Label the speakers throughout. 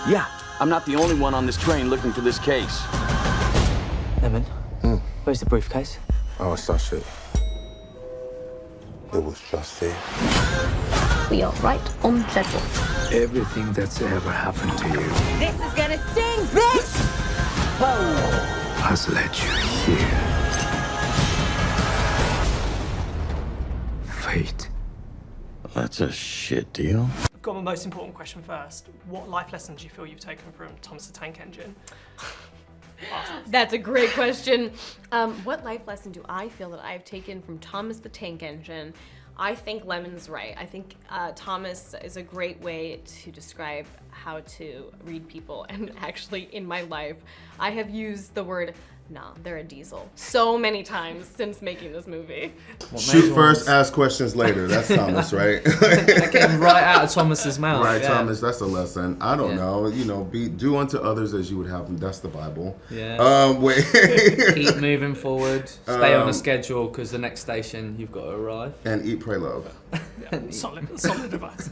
Speaker 1: Yeah, I'm not the only one on this train looking for this case.
Speaker 2: Lemon, where's the briefcase?
Speaker 3: Oh, it's that shit. It was just there.
Speaker 4: We are right on schedule.
Speaker 5: Everything that's ever happened to you
Speaker 4: This is gonna sting, bitch!
Speaker 5: has led you here. Fate.
Speaker 1: That's a shit deal.
Speaker 6: I've got my most important question first. What life lessons do you feel you've taken from Thomas the Tank Engine?
Speaker 7: That's a great question. What life lesson do I feel that I've taken from Thomas the Tank Engine? I think Lemon's right. I think Thomas is a great way to describe how to read people. And actually, in my life, I have used the word, nah, they're a diesel, so many times since making this movie.
Speaker 3: Shoot first, ask questions later. That's Thomas, right?
Speaker 2: That came right out of Thomas's mouth.
Speaker 3: Right,
Speaker 2: yeah.
Speaker 3: Thomas, that's a lesson. I don't
Speaker 2: Yeah.
Speaker 3: know. You know, do unto others as you would have them. That's the Bible.
Speaker 2: Yeah.
Speaker 3: Wait.
Speaker 2: Keep moving forward. Stay on a schedule because the next station you've got to arrive.
Speaker 3: And eat, pray, love.
Speaker 6: Solid advice.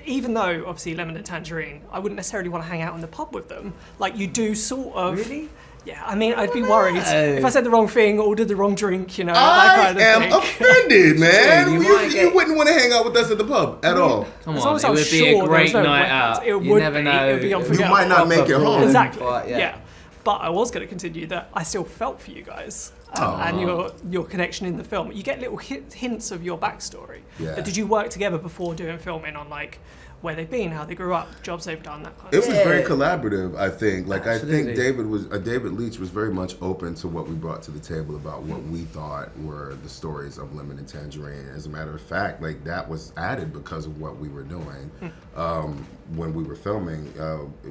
Speaker 6: Even though, obviously, Lemon and Tangerine, I wouldn't necessarily want to hang out in the pub with them. Like, you do sort of...
Speaker 2: Really?
Speaker 6: Yeah, I mean, I'd be worried if I said the wrong thing, ordered the wrong drink, you know,
Speaker 3: I
Speaker 6: that kind of
Speaker 3: am
Speaker 6: thing.
Speaker 3: offended, man.
Speaker 2: You
Speaker 3: You,
Speaker 2: might get-
Speaker 3: wouldn't want to hang out with us at the pub at all.
Speaker 2: Come
Speaker 6: As
Speaker 2: on,
Speaker 6: long as
Speaker 2: it
Speaker 6: I was
Speaker 2: would be
Speaker 6: sure
Speaker 2: a
Speaker 6: there
Speaker 2: great
Speaker 6: was no
Speaker 2: night
Speaker 6: weapons,
Speaker 2: out.
Speaker 6: it
Speaker 2: You
Speaker 6: would
Speaker 2: never
Speaker 6: be.
Speaker 2: know.
Speaker 6: It would be
Speaker 3: You
Speaker 6: unforgettable.
Speaker 3: might not make it home.
Speaker 6: Exactly.
Speaker 2: But,
Speaker 6: yeah. But I was going to continue that I still felt for you guys and your connection in the film. You get little hints of your backstory.
Speaker 3: Yeah.
Speaker 6: But did you work together before doing filming on like where they've been, how they grew up, jobs they've done, that kind
Speaker 3: It
Speaker 6: of
Speaker 3: was
Speaker 6: stuff?
Speaker 3: very collaborative, I think. Like,
Speaker 2: Absolutely.
Speaker 3: I think David Leitch was very much open to what we brought to the table about what we thought were the stories of Lemon and Tangerine. As a matter of fact, like, that was added because of what we were doing when we were filming.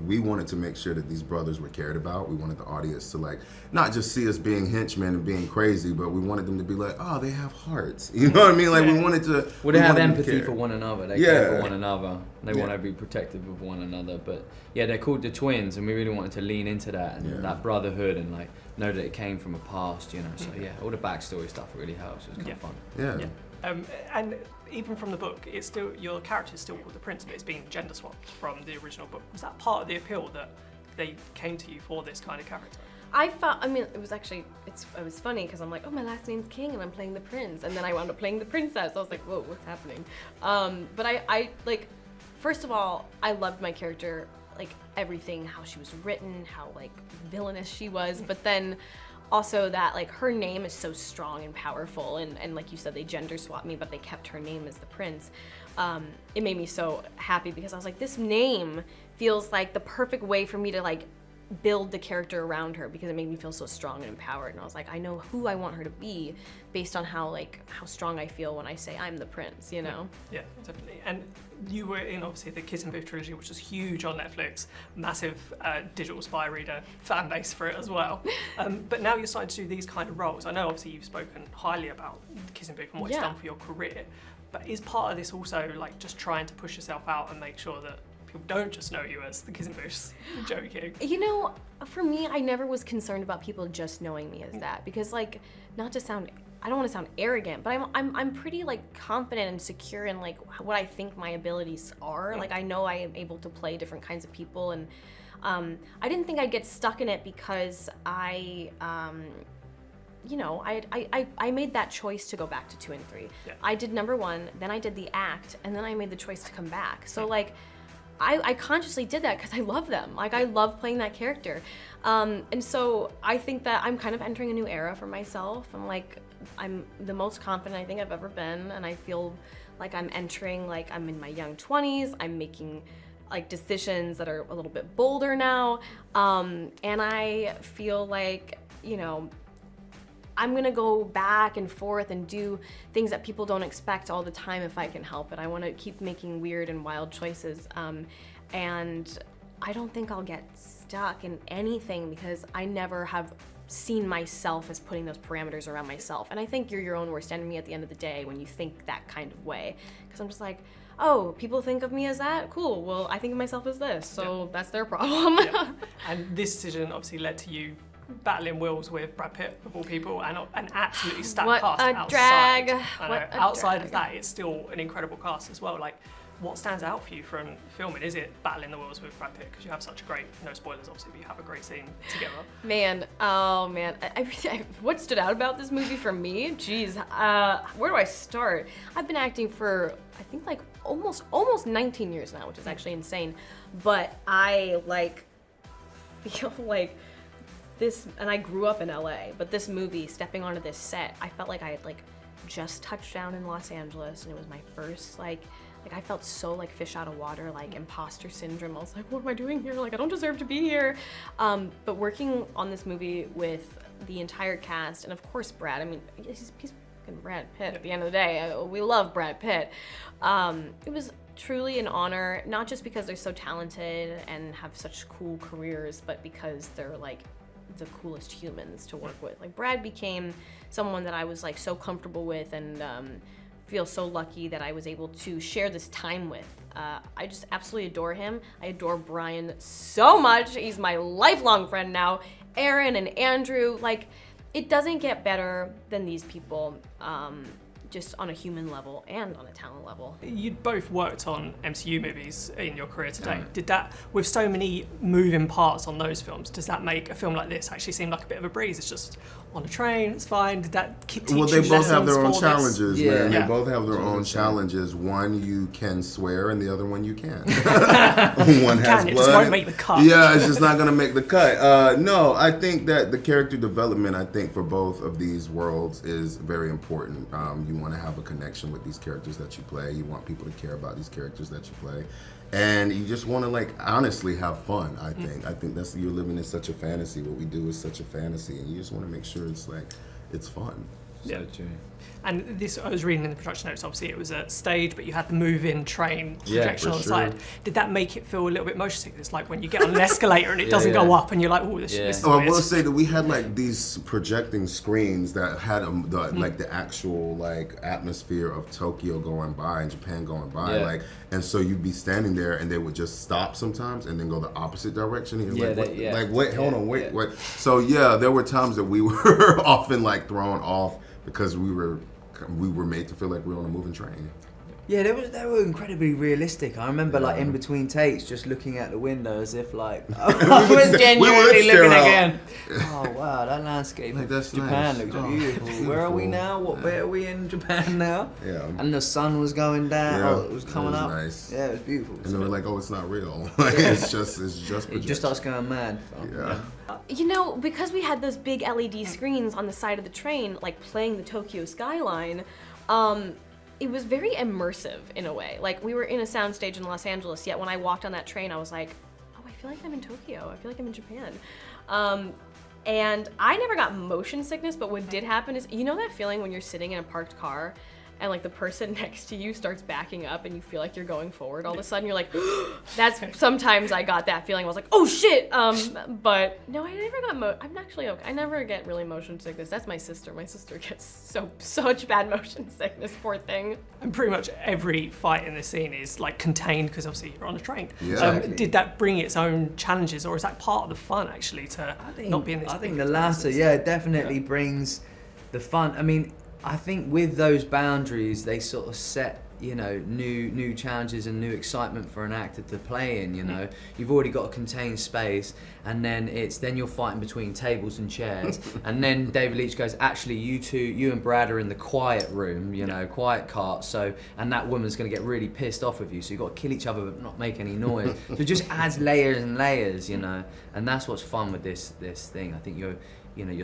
Speaker 3: We wanted to make sure that these brothers were cared about. We wanted the audience to, like, not just see us being henchmen and being crazy, but we wanted them to be like, oh, they have hearts. You know what I mean? Like, we wanted to...
Speaker 2: Well, they have
Speaker 3: wanted them to
Speaker 2: empathy
Speaker 3: care.
Speaker 2: for one another. They
Speaker 3: Yeah.
Speaker 2: care for one another. They
Speaker 3: Yeah.
Speaker 2: want to be protective of one another. But yeah, they're called the twins, and we really wanted to lean into that and that brotherhood and like know that it came from a past, you know. So yeah, all the backstory stuff really helps. It was kind of fun.
Speaker 3: Yeah.
Speaker 6: And even from the book, it's still your character is still called the Prince, but it's been gender swapped from the original book. Was that part of the appeal that they came to you for this kind of character?
Speaker 7: I mean, it was actually, it was funny because I'm like, oh, my last name's King and I'm playing the prince. And then I wound up playing the princess. I was like, whoa, what's happening? But I like, first of all, I loved my character, like everything, how she was written, how like villainous she was. But then also that like her name is so strong and powerful. And like you said, they gender swapped me, but they kept her name as the prince. It made me so happy because I was like, this name feels like the perfect way for me to like build the character around her because it made me feel so strong and empowered. And I was like, I know who I want her to be based on how strong I feel when I say I'm the prince, you know?
Speaker 6: Yeah, definitely. And you were in obviously the Kiss and Booth trilogy, which was huge on Netflix, massive digital spy reader fan base for it as well. But now you're starting to do these kind of roles. I know obviously you've spoken highly about Kiss and Booth and what it's done for your career, but is part of this also like just trying to push yourself out and make sure that people don't just know you as the Kiss and Booths? Joking.
Speaker 7: You know, for me, I never was concerned about people just knowing me as that because, like, not to sound, I don't want to sound arrogant, but I'm pretty like confident and secure in like what I think my abilities are. Like, I know I am able to play different kinds of people, and I didn't think I'd get stuck in it because you know, I made that choice to go back to 2 and 3.
Speaker 6: Yeah.
Speaker 7: I did number 1, then I did the act, and then I made the choice to come back. So like, I consciously did that because I love them. Like, I love playing that character. And so I think that I'm kind of entering a new era for myself. I'm the most confident I think I've ever been, and I feel like I'm entering, like I'm in my young 20s, I'm making like decisions that are a little bit bolder now. And I feel like, you know, I'm gonna go back and forth and do things that people don't expect all the time if I can help it. I wanna keep making weird and wild choices. And I don't think I'll get stuck in anything because I never have seen myself as putting those parameters around myself. And I think you're your own worst enemy at the end of the day when you think that kind of way. Because I'm just like, oh, people think of me as that? Cool, well, I think of myself as this, so that's their problem.
Speaker 6: Yeah. And this decision obviously led to you battling wills with Brad Pitt, of all people, and an absolutely stacked
Speaker 7: What
Speaker 6: cast
Speaker 7: a
Speaker 6: outside.
Speaker 7: drag.
Speaker 6: I know,
Speaker 7: What a
Speaker 6: outside
Speaker 7: drag.
Speaker 6: of that, it's still an incredible cast as well. Like, what stands out for you from filming? Is it battling the worlds with Brad Pitt? Because you have such a great, no spoilers obviously, but you have a great scene together.
Speaker 7: Man, what stood out about this movie for me? Geez, where do I start? I've been acting for, I think like almost 19 years now, which is actually insane. But I feel like this, and I grew up in LA, but this movie, stepping onto this set, I felt like I had just touched down in Los Angeles, and it was my first I felt so fish out of water, imposter syndrome. I was like, what am I doing here? I don't deserve to be here. But working on this movie with the entire cast, and of course Brad, I mean, he's fucking Brad Pitt at the end of the day. We love Brad Pitt. It was truly an honor, not just because they're so talented and have such cool careers, but because they're the coolest humans to work with. Brad became someone that I was so comfortable with, and feel so lucky that I was able to share this time with. I just absolutely adore him. I adore Brian so much. He's my lifelong friend now. Aaron and Andrew, it doesn't get better than these people, just on a human level and on a talent level.
Speaker 6: You'd both worked on MCU movies in your career today. Yeah. Did that, with so many moving parts on those films, does that make a film like this actually seem like a bit of a breeze? It's just on a train, it's fine. Did that teach you lessons?
Speaker 3: Well, they both have their own challenges,
Speaker 2: yeah.
Speaker 3: man.
Speaker 2: Yeah.
Speaker 3: They both have their own challenges. One you can swear, and the other one you can't. One has blood.
Speaker 6: It just won't make the cut.
Speaker 3: Yeah, it's just not going to make the cut. No, I think that the character development, for both of these worlds is very important. You want to have a connection with these characters that you play. You want people to care about these characters that you play. And you just want to honestly have fun, I think. I think that's, you're living in such a fantasy. What we do is such a fantasy, and you just want to make sure it's fun.
Speaker 2: So true.
Speaker 6: And this, I was reading in the production notes, obviously it was a stage, but you had the move-in train projection on the side. Did that make it feel a little bit motion sickness? Like when you get on an escalator and it doesn't go up and you're like, oh, this is
Speaker 3: I
Speaker 6: weird.
Speaker 3: will say that we had these projecting screens that had the actual atmosphere of Tokyo going by and Japan going by. And so you'd be standing there and they would just stop sometimes and then go the opposite direction. And you're wait, hold on, wait. So yeah, there were times that we were often thrown off because we were made to feel like we were on a moving train.
Speaker 8: Yeah, they were incredibly realistic. I remember in between takes just looking out the window as if I was genuinely living again. Oh wow, that landscape of Japan looks beautiful. Where are we now? What bit are we in Japan now?
Speaker 3: Yeah.
Speaker 8: And the sun was going down.
Speaker 3: Yeah.
Speaker 8: It was coming up.
Speaker 3: Nice.
Speaker 8: Yeah, it was beautiful.
Speaker 3: And they were like, oh, it's not real. It's just projection.
Speaker 8: It just starts going mad.
Speaker 3: Yeah.
Speaker 7: Because we had those big LED screens on the side of the train, playing the Tokyo skyline, it was very immersive in a way. We were in a soundstage in Los Angeles, yet when I walked on that train, I was like, oh, I feel like I'm in Tokyo. I feel like I'm in Japan. And I never got motion sickness, but what did happen is, that feeling when you're sitting in a parked car and the person next to you starts backing up and you feel like you're going forward all of a sudden, you're like, sometimes I got that feeling. I was like, oh shit. But no, I never got I'm actually okay. I never get really motion sickness. That's my sister. My sister gets such bad motion sickness, poor thing.
Speaker 6: And pretty much every fight in this scene is contained because obviously you're on a train.
Speaker 3: Yeah.
Speaker 6: Did that bring its own challenges, or is that part of the fun actually not being this?
Speaker 8: I think the latter, it definitely brings the fun. I think with those boundaries, they sort of set, new challenges and new excitement for an actor to play in. You've already got a contained space, and then you're fighting between tables and chairs, and then David Leitch goes, actually, you and Brad are in the quiet room, quiet cart. So, and that woman's going to get really pissed off with you. So you've got to kill each other but not make any noise. So it just adds layers and layers, and that's what's fun with this thing. I think you're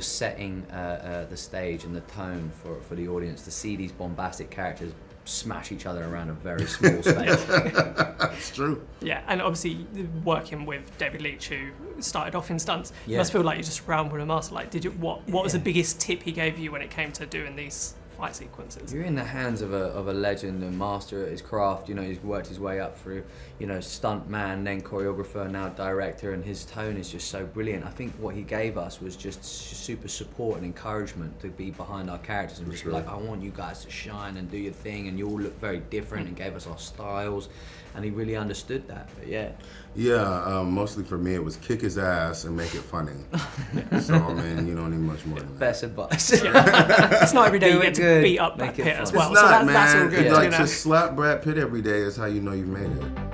Speaker 8: setting the stage and the tone for the audience to see these bombastic characters smash each other around a very small space.
Speaker 3: It's true.
Speaker 6: Yeah, and obviously working with David Leitch, who started off in stunts, you must feel like you're just around with a master. What was the biggest tip he gave you when it came to doing these fight sequences?
Speaker 8: You're in the hands of a legend, a master at his craft. He's worked his way up through, stunt man, then choreographer, now director, and his tone is just so brilliant. I think what he gave us was just super support and encouragement to be behind our characters and just be I want you guys to shine and do your thing, and you all look very different, and gave us our styles. and he really understood that. But yeah.
Speaker 3: Yeah, mostly for me, it was kick his ass and make it funny. So, I mean, you don't need much more than that.
Speaker 8: Best advice.
Speaker 6: It's not every day you
Speaker 8: Do
Speaker 6: get
Speaker 8: it
Speaker 6: to
Speaker 8: good,
Speaker 6: beat up
Speaker 8: make
Speaker 6: Brad
Speaker 8: it
Speaker 6: Pitt
Speaker 8: fun.
Speaker 6: as well.
Speaker 3: It's
Speaker 6: So
Speaker 3: not,
Speaker 6: that's all
Speaker 3: man.
Speaker 6: good.
Speaker 3: Like,
Speaker 6: You know?
Speaker 3: to slap Brad Pitt every day is how you know you've made it.